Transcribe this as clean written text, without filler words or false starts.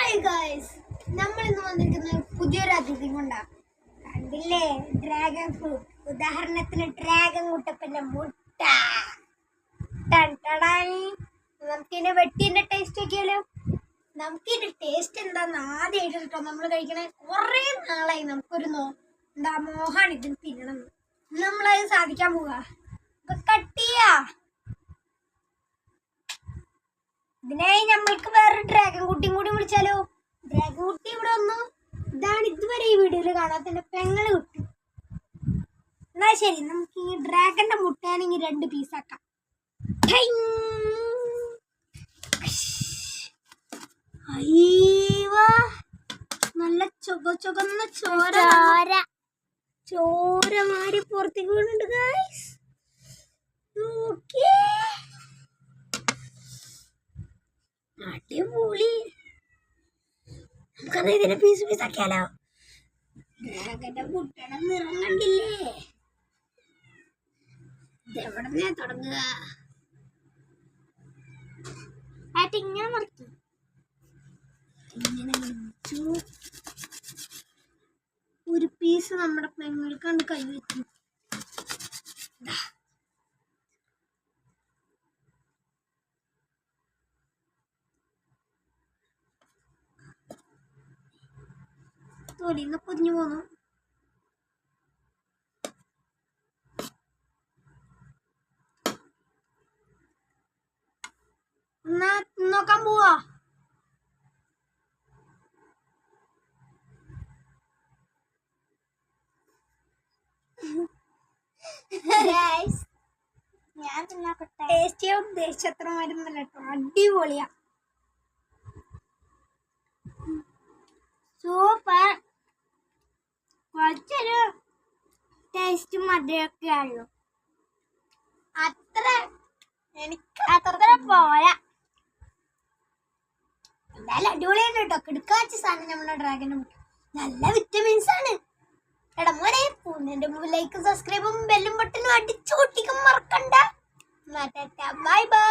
Hi guys, നമ്മൾ ഇന്ന് വന്നിരിക്കുന്നത് പുതിയൊരു അതിഥി കൊണ്ടാണ്. കണ്ടില്ലേ, ഡ്രാഗൺ ഫ്രൂട്ട്. ഉദാഹരണത്തിന് ഡ്രാഗൺ കുട്ടപ്പന്റെ മുട്ട. നമുക്കിതിനെ വെട്ടിന്റെ ടേസ്റ്റ് നോക്കിയാലോ. നമുക്കിതിന്റെ ടേസ്റ്റ് എന്താന്ന് ആദ്യമായിട്ട് കേട്ടോ നമ്മൾ കഴിക്കണേ. കുറെ നാളായി നമുക്കൊരു മോഹാണ് ഇതിന് തിന്നണം. നമ്മളത് സാധിക്കാൻ പോവാ. കട്ട് ചെയ്യാ. ഇതിനായി നമ്മൾക്ക് വേറെ ഡ്രാഗൺ കുട്ടിയും കൂടി വിളിച്ചാലോ. ഡ്രാഗൺ കുട്ടി ഇവിടെ വന്നു. ഇതാണ് ഇതുവരെ ഈ വീഡിയോയിൽ കാണാത്തതിന്റെ പെങ്ങള് കുട്ടി. എന്നാ ശരി, നമുക്ക് ഈ ഡ്രാഗന്റെ മുട്ടയാണെങ്കിൽ 2 പീസാക്കാം. നല്ല ചുവന്ന ചോര മാറി പുറത്തേക്ക് വീണുണ്ട് ഗൈസ്. അടിപൊളി. നമുക്കത് ഇതിനെ പീസ് ആക്കിയാലോ. ഡ്രാഗന്റെ മുട്ടയുടെ നിറം കണ്ടില്ലേ. ഇതെവിടെ തുടങ്ങുക. ഇങ്ങനെ മറിക്കും. ഇങ്ങനെ വെച്ചു. ഒരു പീസ് നമ്മുടെ പെങ്ങൾക്ക് കണ്ട് കൈ വെച്ചു. തൊലിന്ന് പൊതിഞ്ഞു പോന്നു. എന്നാ നോക്കാൻ പോവാ. ഞാൻ ടേസ്റ്റ് ചെയ്യാൻ ഉദ്ദേശിച്ചത്ര മരുന്നല്ല കേട്ടോ. അടിപൊളിയാ, സൂപ്പർ. കുറച്ചൊരു ടേസ്റ്റ് മധുരമൊക്കെയാണല്ലോ. എനിക്ക് അത്ര പോരാ. എന്തായാലും അടിപൊളിയാണ് കേട്ടോ. കിടക്കാച്ച സാധനം നമ്മുടെ ഡ്രാഗൺ മുട്ട. നല്ല വിറ്റമിൻസ് ആണ്. മോനെ പൂന്നിന്റെ ലൈക്കും സബ്സ്ക്രൈബും ബെല്ലും ബട്ടനും അടിച്ചു പൊട്ടിക്കും മറക്കണ്ട. Bye bye.